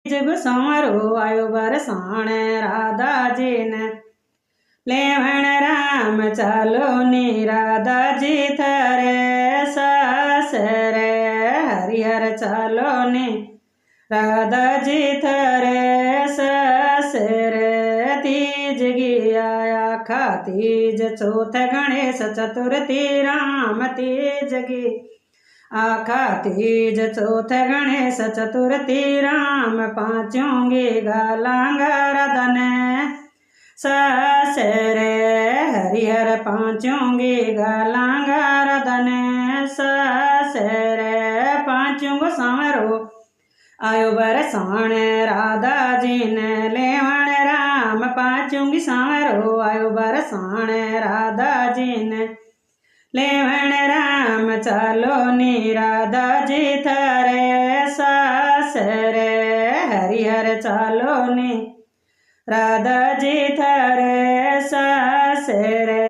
जग संवरो आयो बरसाण राधा जी ने लेवण राम चालो नी राधा जी थारे सासरे हरिहर चालो नी राधा जी थारे सासरे तीज गिया खा तीज चौथ गणेश चतुर्थी राम तीज गी आखा तीज चौथ गणेश चतुर्थी राम पांचों गी गालांगा राधन सासरे हरिहर पांचों गी गालांगा राधन सासरे पांचों गो सांवरो आयो बरसाण राधा जी ने लेवण राम पांचों गी सांवरो आयो बरसाण राधा जी ने लेवण राम चालो नी राधा जी थारे सासरे हरिहर चालो नी राधा जी थारे सासरे।